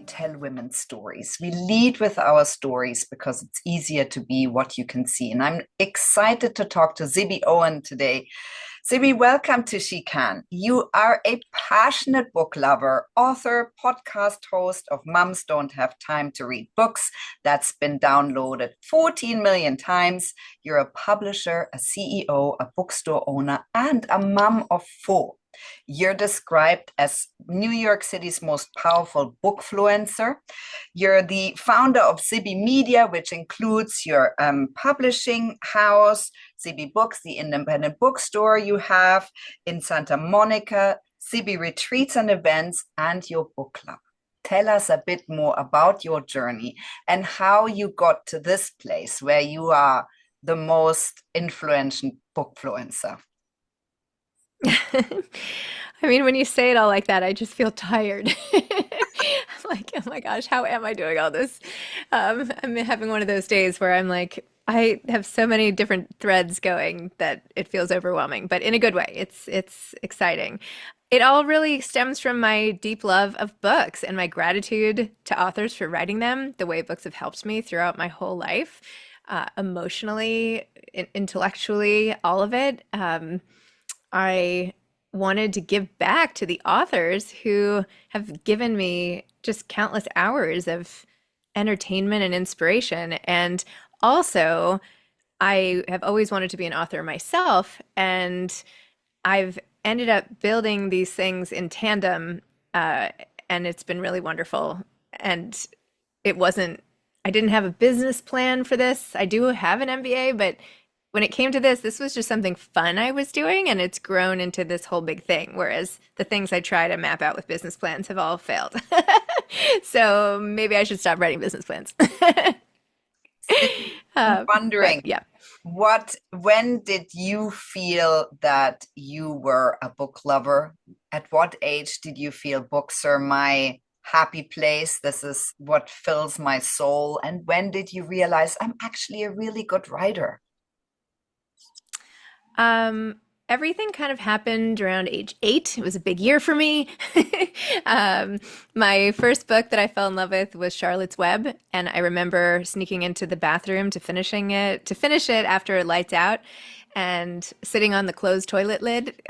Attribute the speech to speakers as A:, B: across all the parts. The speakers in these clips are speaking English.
A: tell women stories. We lead with our stories because it's easier to be what you can see. And I'm excited to talk to Zibby Owen today. Zibby, welcome to She Can. You are a passionate book lover, author, podcast host of Mums Don't Have Time to Read Books. That's been downloaded 14 million times. You're a publisher, a CEO, a bookstore owner, and a mom of four. You're described as New York City's most powerful book-fluencer. You're the founder of Zibby Media, which includes your publishing house, Zibby Books, the independent bookstore you have in Santa Monica, Zibby Retreats and events, and your book club. Tell us a bit more about your journey and how you got to this place where you are the most influential book-fluencer.
B: I mean, when you say it all like that, I just feel tired. I'm like, oh my gosh, how am I doing all this? I'm having one of those days where I'm like, I have so many different threads going that it feels overwhelming, but in a good way. It's exciting. It all really stems from my deep love of books and my gratitude to authors for writing them, the way books have helped me throughout my whole life, emotionally, intellectually, all of it. I wanted to give back to the authors who have given me just countless hours of entertainment and inspiration. And also, I have always wanted to be an author myself, and I've ended up building these things in tandem, and it's been really wonderful. And I didn't have a business plan for this. I do have an MBA, but when it came to this was just something fun I was doing, and it's grown into this whole big thing. Whereas the things I try to map out with business plans have all failed. So maybe I should stop writing business plans.
A: I'm wondering,
B: yeah.
A: When did you feel that you were a book lover? At what age did you feel books are my happy place? This is what fills my soul. And when did you realize I'm actually a really good writer?
B: Everything kind of happened around age 8. It was a big year for me. My first book that I fell in love with was Charlotte's Web, and I remember sneaking into the bathroom to finish it after lights out, and sitting on the closed toilet lid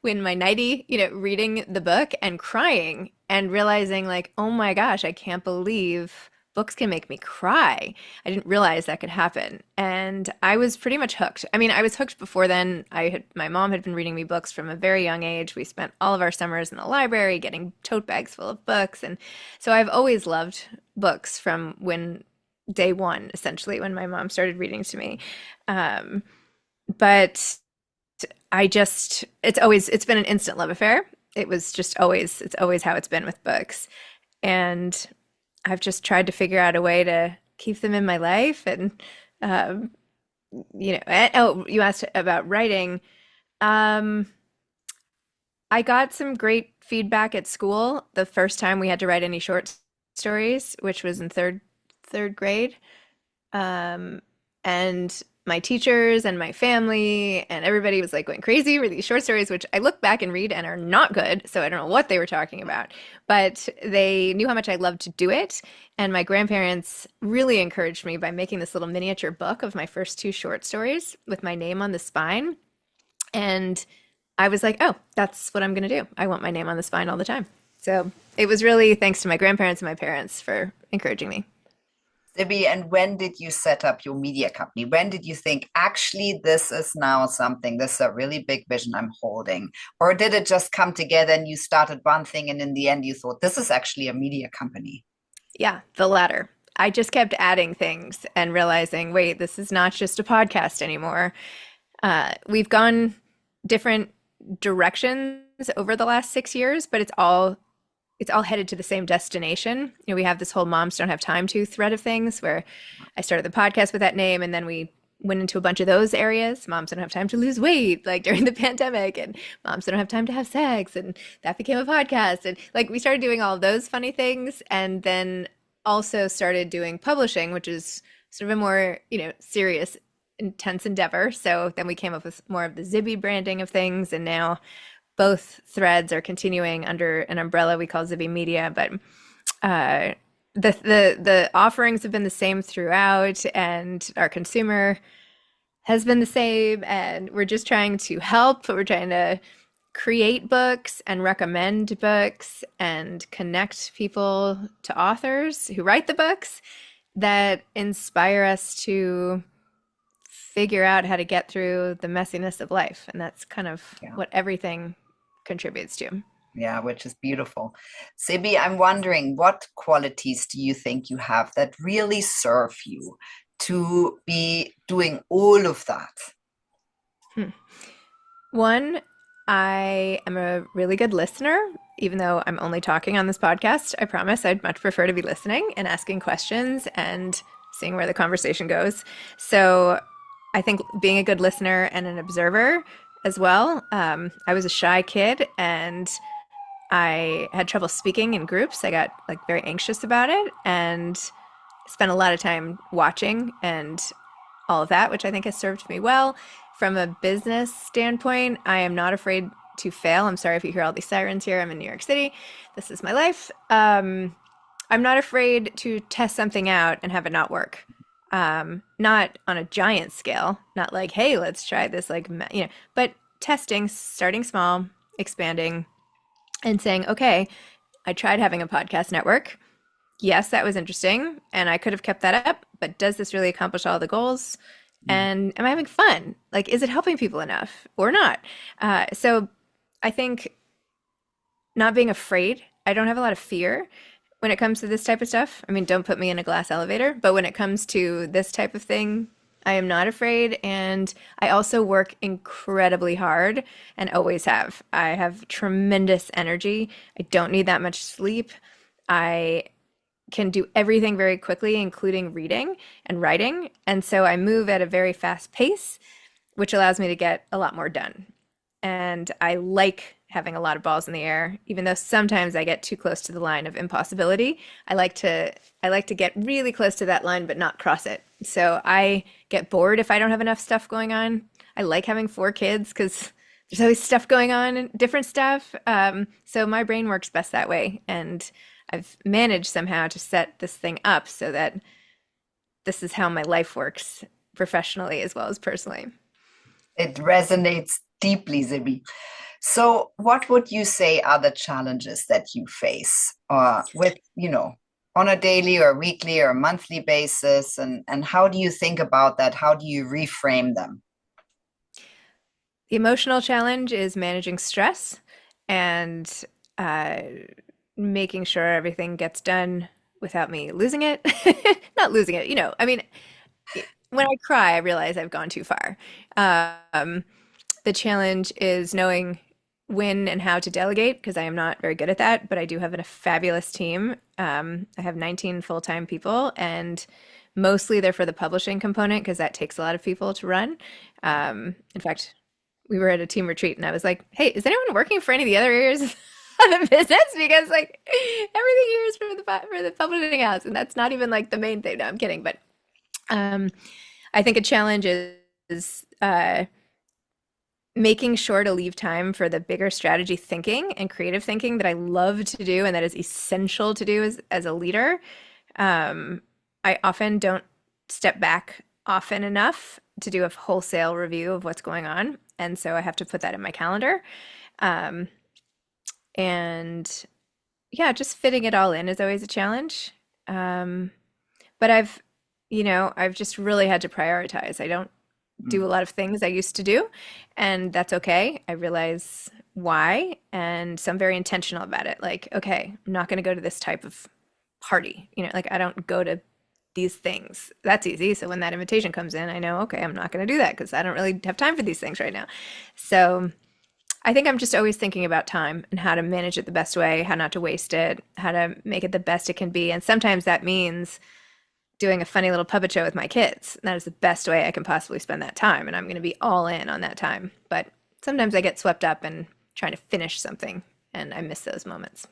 B: in my nightie, reading the book and crying and realizing like, oh my gosh, I can't believe books can make me cry. I didn't realize that could happen. And I was pretty much hooked. I mean, I was hooked before then. My mom had been reading me books from a very young age. We spent all of our summers in the library getting tote bags full of books. And so I've always loved books from day one, essentially, when my mom started reading to me. But it's been an instant love affair. It's always how it's been with books. And I've just tried to figure out a way to keep them in my life. And, you asked about writing. I got some great feedback at school the first time we had to write any short stories, which was in third grade. And my teachers and my family and everybody was like going crazy for these short stories, which I look back and read and are not good. So I don't know what they were talking about, but they knew how much I loved to do it. And my grandparents really encouraged me by making this little miniature book of my first 2 short stories with my name on the spine. And I was like, oh, that's what I'm going to do. I want my name on the spine all the time. So it was really thanks to my grandparents and my parents for encouraging me.
A: Zibby, and when did you set up your media company? When did you think, actually, this is a really big vision I'm holding? Or did it just come together and you started one thing and in the end you thought, this is actually a media company?
B: Yeah, the latter. I just kept adding things and realizing, wait, this is not just a podcast anymore. We've gone different directions over the last 6 years, but it's all headed to the same destination. We have this whole Moms Don't Have Time to thread of things where I started the podcast with that name, and then we went into a bunch of those areas. Moms don't have time to lose weight, like during the pandemic, and moms don't have time to have sex, and that became a podcast. And like we started doing all of those funny things, and then also started doing publishing, which is sort of a more, serious, intense endeavor. So then we came up with more of the Zibby branding of things, and now both threads are continuing under an umbrella we call Zibby Media. But uh, the offerings have been the same throughout, and our consumer has been the same, and we're just trying to help. We're trying to create books and recommend books and connect people to authors who write the books that inspire us to figure out how to get through the messiness of life. And that's kind of
A: Yeah.
B: what everything contributes to.
A: Yeah, which is beautiful. Zibby, I'm wondering what qualities do you think you have that really serve you to be doing all of that?
B: Hmm. One, I am a really good listener, even though I'm only talking on this podcast. I promise I'd much prefer to be listening and asking questions and seeing where the conversation goes. So I think being a good listener and an observer as well. I was a shy kid and I had trouble speaking in groups. I got like very anxious about it and spent a lot of time watching and all of that, which I think has served me well. From a business standpoint, I am not afraid to fail. I'm sorry if you hear all these sirens here. I'm in New York City. This is my life. I'm not afraid to test something out and have it not work. Not on a giant scale, not like, hey, let's try this, like, but testing, starting small, expanding, and saying, okay, I tried having a podcast network. Yes, that was interesting, and I could have kept that up, but does this really accomplish all the goals?
A: Mm.
B: And am I having fun? Like, is it helping people enough or not? So I think not being afraid, I don't have a lot of fear when it comes to this type of stuff. I mean, don't put me in a glass elevator, but when it comes to this type of thing, I am not afraid. And I also work incredibly hard and always have. I have tremendous energy. I don't need that much sleep. I can do everything very quickly, including reading and writing. And so I move at a very fast pace, which allows me to get a lot more done. And I like having a lot of balls in the air, even though sometimes I get too close to the line of impossibility. I like to get really close to that line but not cross it. So I get bored if I don't have enough stuff going on. I like having four kids because there's always stuff going on and different stuff. So my brain works best that way. And I've managed somehow to set this thing up so that this is how my life works professionally as well as personally.
A: It resonates deeply, Zibby. So, what would you say are the challenges that you face with, on a daily or weekly or monthly basis? And how do you think about that? How do you reframe them?
B: The emotional challenge is managing stress and uh, making sure everything gets done without me losing it. Not losing it, I mean, when I cry, I realize I've gone too far. Um, the challenge is knowing when and how to delegate because I am not very good at that, but I do have a fabulous team. I have 19 full-time people, and mostly they're for the publishing component because that takes a lot of people to run. In fact, we were at a team retreat, and I was like, "Hey, is anyone working for any of the other areas of the business? Because like everything here is for the publishing house, and that's not even like the main thing." No, I'm kidding, but um, I think a challenge is making sure to leave time for the bigger strategy thinking and creative thinking that I love to do and that is essential to do as a leader. Um, I often don't step back often enough to do a wholesale review of what's going on. And so I have to put that in my calendar. Um, and yeah, just fitting it all in is always a challenge. Um, but I've just really had to prioritize. I don't do a
A: Mm.
B: lot of things I used to do, and that's okay. I realize why, and so I'm very intentional about it. Like, okay, I'm not going to go to this type of party. Like I don't go to these things. That's easy. So when that invitation comes in, I know, okay, I'm not going to do that because I don't really have time for these things right now. So I think I'm just always thinking about time and how to manage it the best way, how not to waste it, how to make it the best it can be. And sometimes that means doing a funny little puppet show with my kids. That is the best way I can possibly spend that time. And I'm going to be all in on that time. But sometimes I get swept up in trying to finish something and I miss those moments.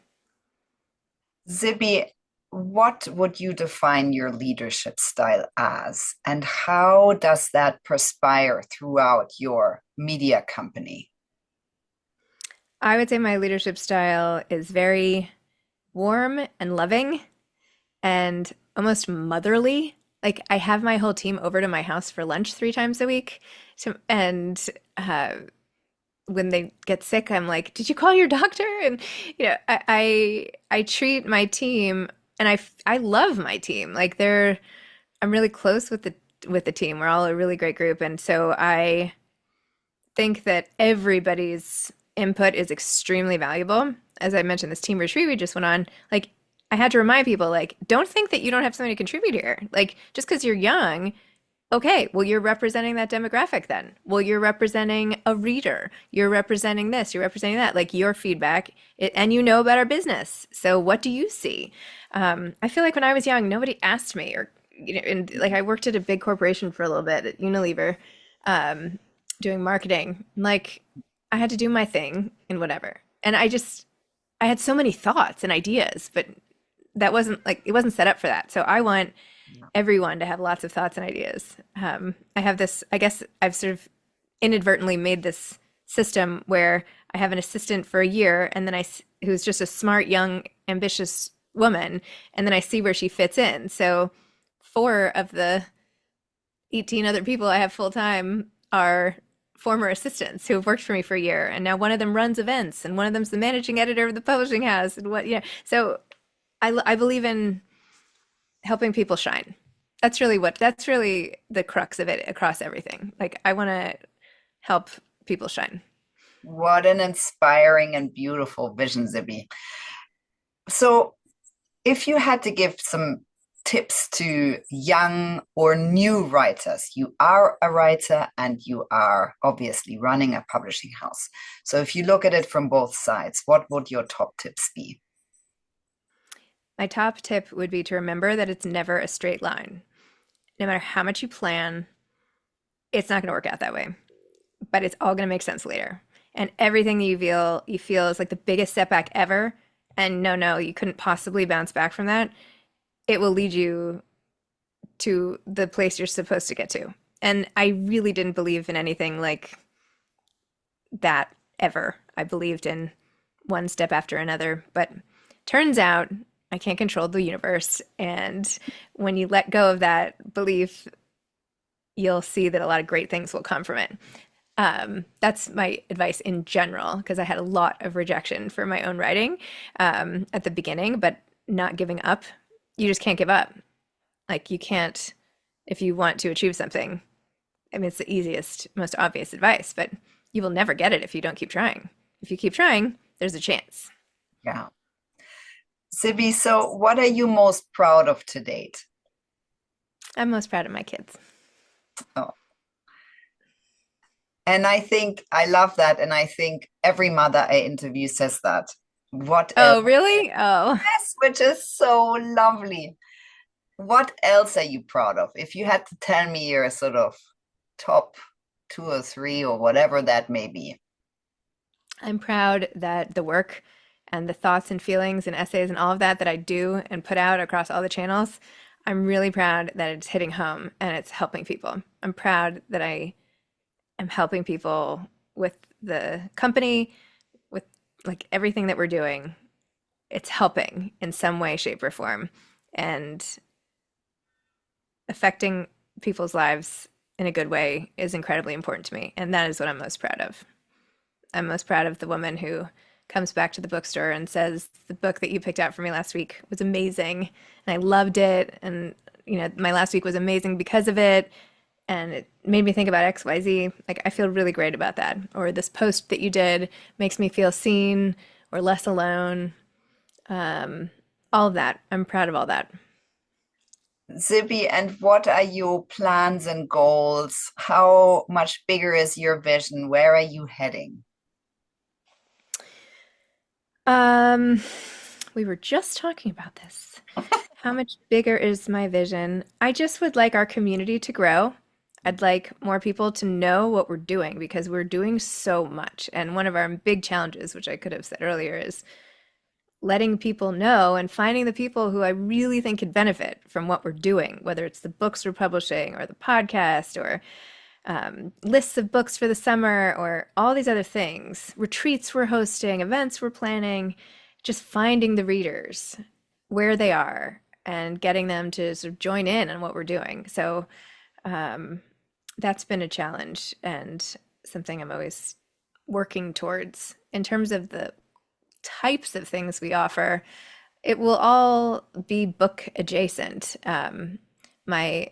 A: Zibby, what would you define your leadership style as? And how does that perspire throughout your media company?
B: I would say my leadership style is very warm and loving and almost motherly. Like I have my whole team over to my house for lunch 3 times a week. So, and when they get sick, I'm like, "Did you call your doctor?" And I treat my team, and I love my team. Like I'm really close with the team. We're all a really great group, and so I think that everybody's input is extremely valuable. As I mentioned, this team retreat we just went on, like I had to remind people, like, don't think that you don't have something to contribute here. Like, just because you're young, okay, well, you're representing that demographic then. Well, you're representing a reader. You're representing this, you're representing that, like your feedback, and you know about our business. So what do you see? I feel like when I was young, nobody asked me, or, and like I worked at a big corporation for a little bit at Unilever, doing marketing. Like I had to do my thing and whatever. And I had so many thoughts and ideas, but that wasn't like, it wasn't set up for that. So I want everyone to have lots of thoughts and ideas. I have this, I guess I've sort of inadvertently made this system where I have an assistant for a year and then who's just a smart, young, ambitious woman. And then I see where she fits in. So 4 of the 18 other people I have full time are former assistants who have worked for me for a year. And now one of them runs events and one of them's the managing editor of the publishing house. And so I believe in helping people shine. That's really the crux of it across everything. Like I want to help people shine.
A: What an inspiring and beautiful vision, Zibby. So, if you had to give some tips to young or new writers, you are a writer and you are obviously running a publishing house. So, if you look at it from both sides, what would your top tips be?
B: My top tip would be to remember that it's never a straight line. No matter how much you plan, it's not going to work out that way, but it's all going to make sense later. And everything that you feel is like the biggest setback ever. And no, you couldn't possibly bounce back from that. It will lead you to the place you're supposed to get to. And I really didn't believe in anything like that ever. I believed in one step after another, but turns out I can't control the universe. And when you let go of that belief, you'll see that a lot of great things will come from it. That's my advice in general, because I had a lot of rejection for my own writing at the beginning, but not giving up. You just can't give up. Like you can't, if you want to achieve something, I mean, it's the easiest, most obvious advice, but you will never get it if you don't keep trying. If you keep trying, there's a chance.
A: Yeah. Zibby, so what are you most proud of to date?
B: I'm most proud of my kids.
A: Oh. And I think I love that. And I think every mother I interview says that. What
B: Oh,
A: else?
B: really? Oh.
A: Yes, which is so lovely. What else are you proud of? If you had to tell me your sort of top 2 or 3 or whatever that may be.
B: I'm proud that the work and the thoughts and feelings and essays and all of that I do and put out across all the channels, I'm really proud that it's hitting home and it's helping people. I'm proud that I am helping people with the company, with like everything that we're doing. It's helping in some way, shape, or form, and affecting people's lives in a good way is incredibly important to me. And that is what I'm most proud of. I'm most proud of the woman who comes back to the bookstore and says, the book that you picked out for me last week was amazing and I loved it. And, my last week was amazing because of it. And it made me think about XYZ. Like, I feel really great about that. Or this post that you did makes me feel seen or less alone. All of that. I'm proud of all that.
A: Zibby, and what are your plans and goals? How much bigger is your vision? Where are you heading?
B: We were just talking about this. How much bigger is my vision? I just would like our community to grow. I'd like more people to know what we're doing because we're doing so much. And one of our big challenges, which I could have said earlier, is letting people know and finding the people who I really think could benefit from what we're doing, whether it's the books we're publishing or the podcast or lists of books for the summer or all these other things, retreats we're hosting, events we're planning, just finding the readers where they are and getting them to sort of join in on what we're doing. So um, that's been a challenge and something I'm always working towards. In terms of the types of things we offer, it will all be book adjacent. My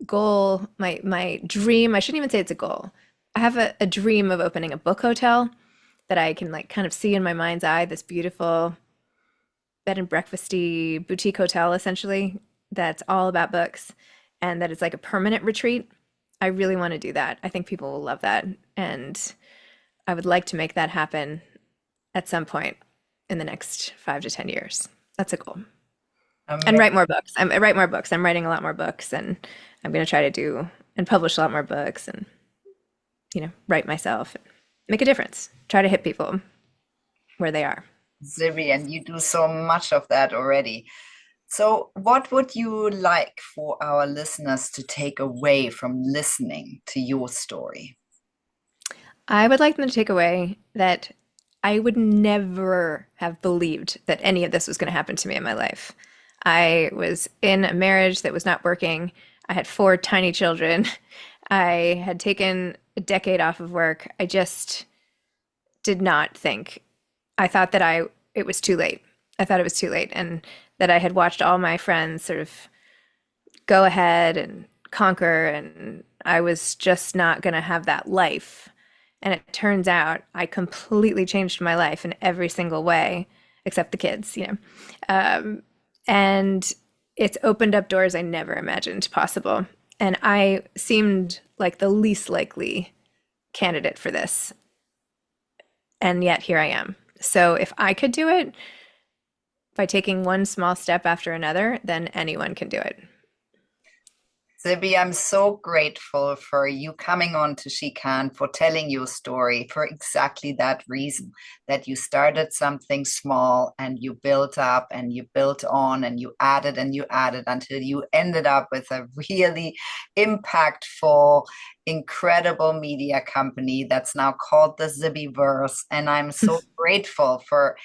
B: goal, my dream, I shouldn't even say it's a goal. I have a dream of opening a book hotel that I can like kind of see in my mind's eye, this beautiful bed and breakfasty boutique hotel essentially that's all about books and that it's like a permanent retreat. I really want to do that. I think people will love that. And I would like to make that happen at some point in the next 5 to 10 years. That's a goal. And write more books. I write more books. I'm writing a lot more books, and I'm going to try to do and publish a lot more books, and write myself, and make a difference. Try to hit people where they are.
A: Zibby, and you do so much of that already. So, what would you like for our listeners to take away from listening to your story?
B: I would like them to take away that I would never have believed that any of this was going to happen to me in my life. I was in a marriage that was not working. I had 4 tiny children. I had taken a decade off of work. I just did not think. I thought that it was too late. I thought it was too late, and that I had watched all my friends sort of go ahead and conquer, and I was just not going to have that life. And it turns out I completely changed my life in every single way, except the kids. And it's opened up doors I never imagined possible. And I seemed like the least likely candidate for this. And yet here I am. So if I could do it by taking one small step after another, then anyone can do it.
A: Zibby, I'm so grateful for you coming on to She Can, for telling your story for exactly that reason, that you started something small and you built up and you built on and you added until you ended up with a really impactful, incredible media company that's now called the Zibby-verse. And I'm so grateful for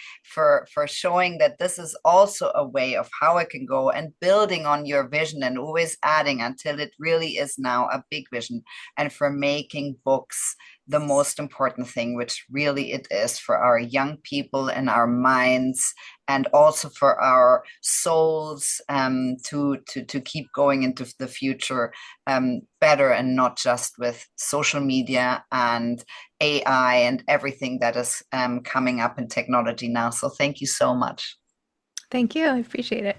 A: showing that this is also a way of how it can go, and building on your vision and always adding until it really is now a big vision, and for making books the most important thing, which really it is, for our young people and our minds, and also for our souls, to keep going into the future better, and not just with social media and AI and everything that is coming up in technology now. So thank you so much.
B: Thank you. I appreciate it.